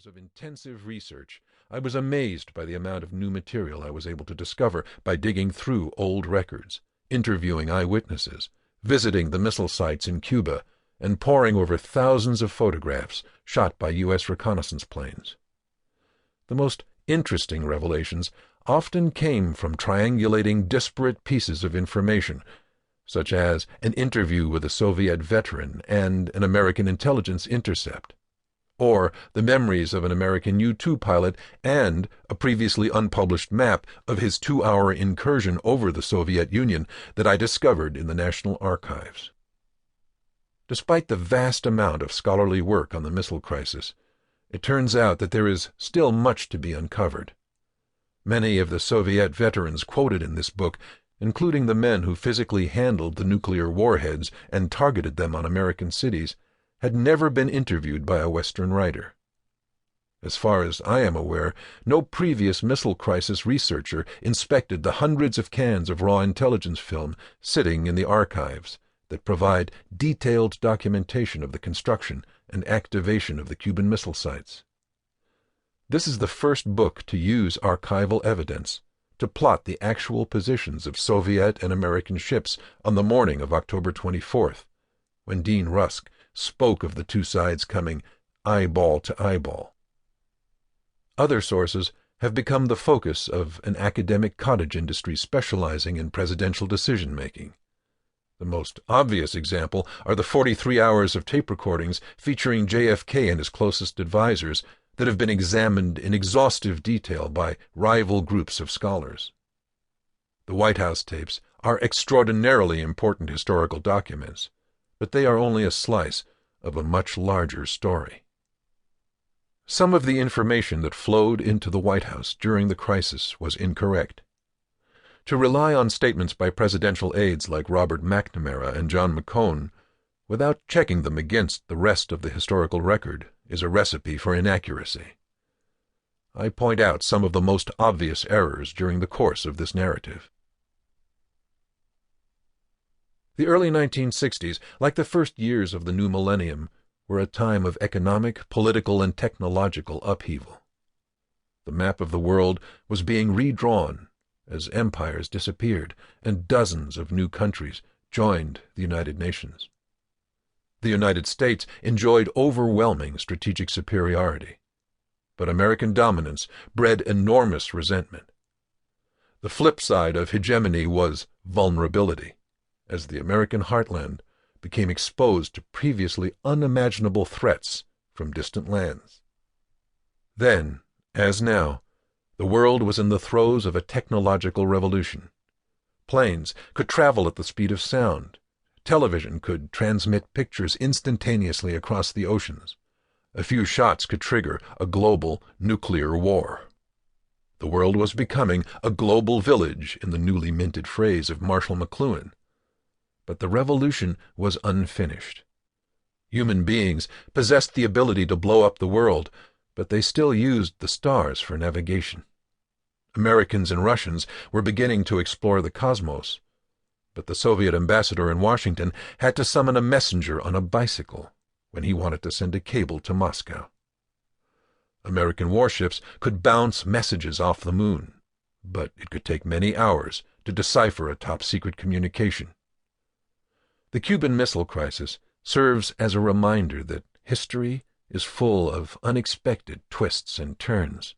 years of intensive research, I was amazed by the amount of new material I was able to discover by digging through old records, interviewing eyewitnesses, visiting the missile sites in Cuba, and poring over thousands of photographs shot by U.S. reconnaissance planes. The most interesting revelations often came from triangulating disparate pieces of information, such as an interview with a Soviet veteran and an American intelligence intercept, or the memories of an American U-2 pilot and a previously unpublished map of his 2-hour incursion over the Soviet Union that I discovered in the National Archives. Despite the vast amount of scholarly work on the missile crisis, it turns out that there is still much to be uncovered. Many of the Soviet veterans quoted in this book, including the men who physically handled the nuclear warheads and targeted them on American cities, had never been interviewed by a Western writer. As far as I am aware, no previous missile crisis researcher inspected the hundreds of cans of raw intelligence film sitting in the archives that provide detailed documentation of the construction and activation of the Cuban missile sites. This is the first book to use archival evidence to plot the actual positions of Soviet and American ships on the morning of October 24th, when Dean Rusk spoke of the two sides coming eyeball to eyeball. Other sources have become the focus of an academic cottage industry specializing in presidential decision-making. The most obvious example are the 43 hours of tape recordings featuring JFK and his closest advisors that have been examined in exhaustive detail by rival groups of scholars. The White House tapes are extraordinarily important historical documents, but they are only a slice of a much larger story. Some of the information that flowed into the White House during the crisis was incorrect. To rely on statements by presidential aides like Robert McNamara and John McCone without checking them against the rest of the historical record is a recipe for inaccuracy. I point out some of the most obvious errors during the course of this narrative. The early 1960s, like the first years of the new millennium, were a time of economic, political, and technological upheaval. The map of the world was being redrawn as empires disappeared and dozens of new countries joined the United Nations. The United States enjoyed overwhelming strategic superiority, but American dominance bred enormous resentment. The flip side of hegemony was vulnerability, as the American heartland became exposed to previously unimaginable threats from distant lands. Then, as now, the world was in the throes of a technological revolution. Planes could travel at the speed of sound. Television could transmit pictures instantaneously across the oceans. A few shots could trigger a global nuclear war. The world was becoming a global village, in the newly minted phrase of Marshall McLuhan. But the revolution was unfinished. Human beings possessed the ability to blow up the world, but they still used the stars for navigation. Americans and Russians were beginning to explore the cosmos, but the Soviet ambassador in Washington had to summon a messenger on a bicycle when he wanted to send a cable to Moscow. American warships could bounce messages off the moon, but it could take many hours to decipher a top-secret communication. The Cuban Missile Crisis serves as a reminder that history is full of unexpected twists and turns.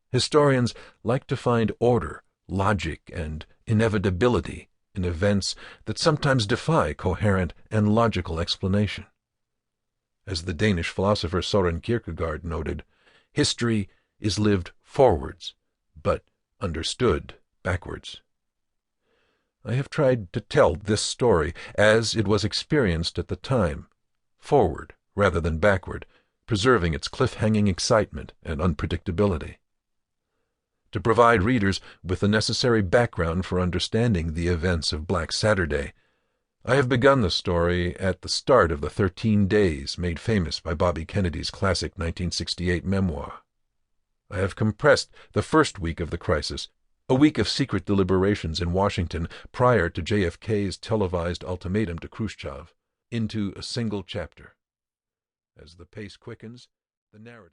Historians like to find order, logic, and inevitability in events that sometimes defy coherent and logical explanation. As the Danish philosopher Søren Kierkegaard noted, history is lived forwards, but understood backwards. I have tried to tell this story as it was experienced at the time, forward rather than backward, preserving its cliff-hanging excitement and unpredictability. To provide readers with the necessary background for understanding the events of Black Saturday, I have begun the story at the start of the 13 days made famous by Bobby Kennedy's classic 1968 memoir. I have compressed the first week of the crisis, a week of secret deliberations in Washington prior to JFK's televised ultimatum to Khrushchev, into a single chapter. As the pace quickens, the narrative